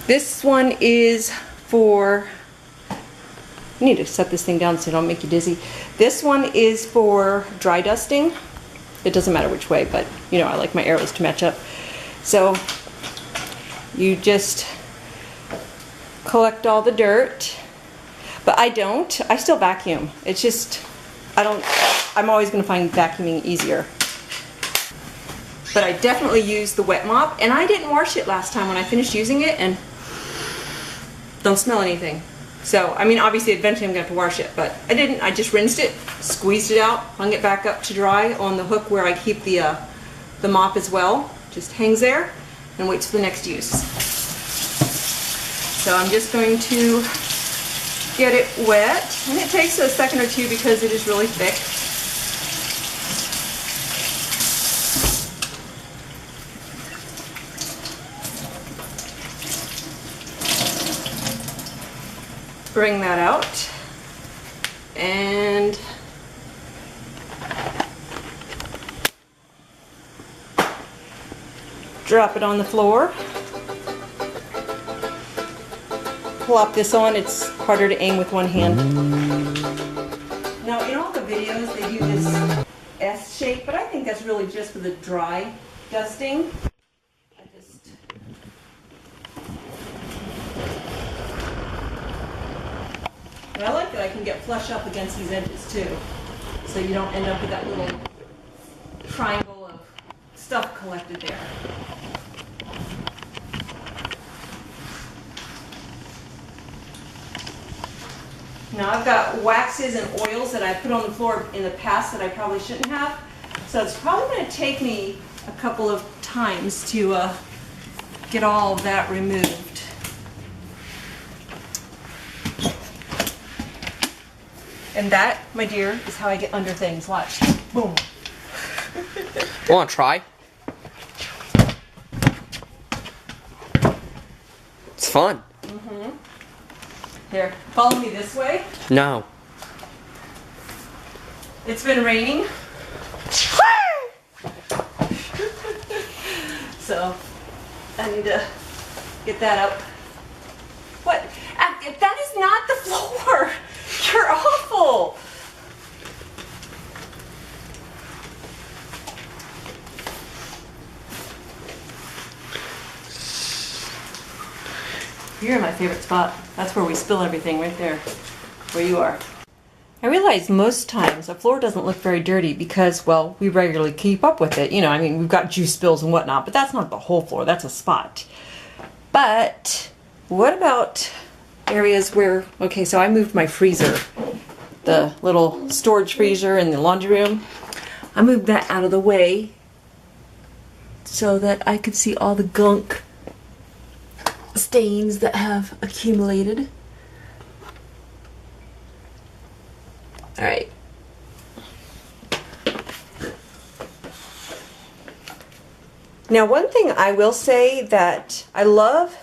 This one is for, I need to set this thing down so it don't make you dizzy. This one is for dry dusting. It doesn't matter which way, but you know, I like my arrows to match up. So you just collect all the dirt, but I don't. I still vacuum. It's just, I'm always going to find vacuuming easier. But I definitely use the wet mop, and I didn't wash it last time when I finished using it, and don't smell anything. So, I mean, obviously eventually I'm going to have to wash it, but I didn't. I just rinsed it, squeezed it out, hung it back up to dry on the hook where I keep the mop as well. Just hangs there and waits for the next use. So I'm just going to get it wet, and it takes a second or two because it is really thick. Bring that out and drop it on the floor. Plop this on. It's harder to aim with one hand. Now in all the videos they do this S shape, but I think that's really just for the dry dusting. But I like that I can get flush up against these edges too, so you don't end up with that little triangle of stuff collected there. Now I've got waxes and oils that I put on the floor in the past that I probably shouldn't have, so it's probably going to take me a couple of times to get all of that removed. And that, my dear, is how I get under things. Watch. Boom. Want to try? It's fun. Mm-hmm. Here, follow me this way. No. It's been raining. So, I need to get that up. What? That is not the floor. You're awful. You're in my favorite spot. That's where we spill everything, right there, where you are. I realize most times a floor doesn't look very dirty because, well, we regularly keep up with it. You know, I mean, we've got juice spills and whatnot, but that's not the whole floor. That's a spot. But what about areas where, okay, so I moved my freezer, the little storage freezer in the laundry room. I moved that out of the way so that I could see all the gunk stains that have accumulated. All right. Now, one thing I will say that I love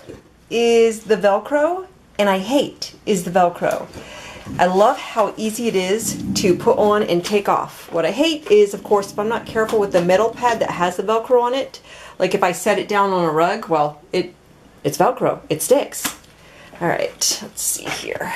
is the Velcro, and I hate is the Velcro. I love how easy it is to put on and take off. What I hate is, of course, if I'm not careful with the metal pad that has the Velcro on it, like if I set it down on a rug, well, it's Velcro. It sticks. All right, let's see here.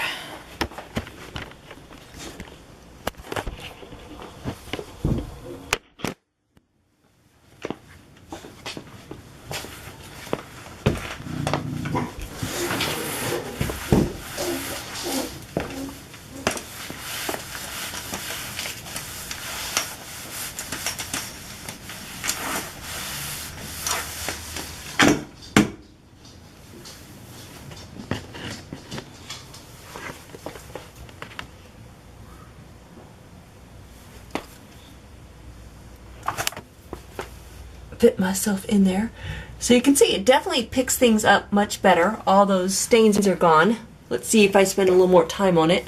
Fit myself in there. So you can see it definitely picks things up much better. All those stains are gone. Let's see if I spend a little more time on it.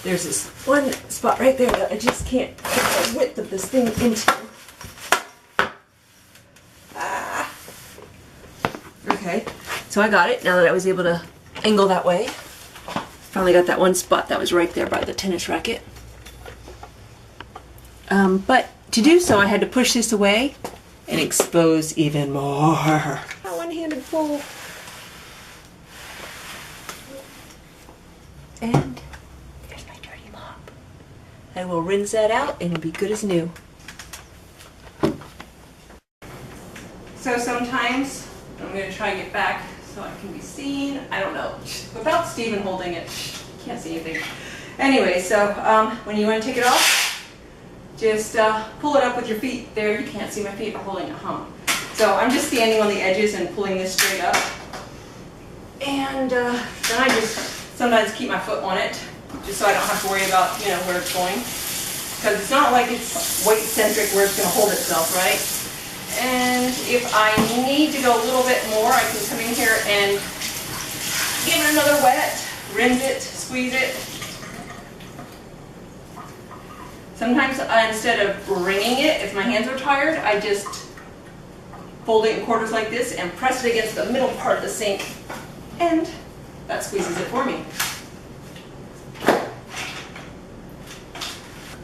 There's this one spot right there that I just can't get the width of this thing into. Ah. Okay, so I got it now that I was able to angle that way. Finally got that one spot that was right there by the tennis racket. But to do so, I had to push this away and expose even more. A one-handed pull. And there's my dirty mop. I will rinse that out and it'll be good as new. So sometimes, I'm going to try and get back so I can be seen. I don't know. Without Steven holding it, can't see anything. Anyway, so when you want to take it off, just pull it up with your feet. There, you can't see my feet are holding it home. So I'm just standing on the edges and pulling this straight up. And then I just sometimes keep my foot on it, just so I don't have to worry about, you know, where it's going. Because it's not like it's weight-centric where it's going to hold itself, right? And if I need to go a little bit more, I can come in here and give it another wet, rinse it, squeeze it. Sometimes instead of wringing it, if my hands are tired, I just fold it in quarters like this and press it against the middle part of the sink. And that squeezes it for me.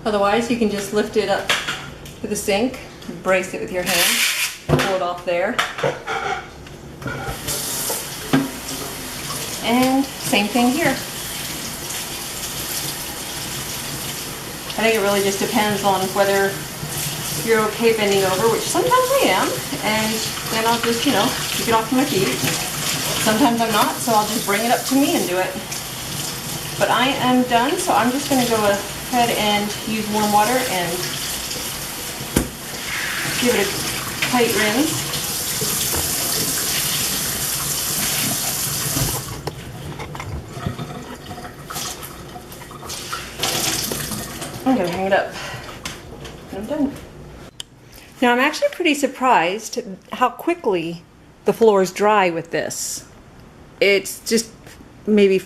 Otherwise, you can just lift it up to the sink, brace it with your hand, pull it off there. And same thing here. I think it really just depends on whether you're okay bending over, which sometimes I am, and then I'll just, you know, take it off my feet. Sometimes I'm not, so I'll just bring it up to me and do it. But I am done, so I'm just going to go ahead and use warm water and give it a tight rinse. I'm going to hang it up. And I'm done. Now I'm actually pretty surprised how quickly the floors dry with this. It's just maybe,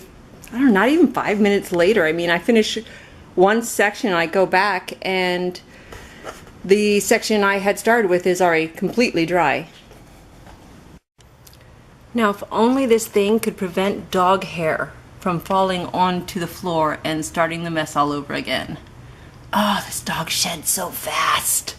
I don't know, not even 5 minutes later. I mean, I finish one section, I go back, and the section I had started with is already completely dry. Now, if only this thing could prevent dog hair from falling onto the floor and starting the mess all over again. Oh, this dog sheds so fast.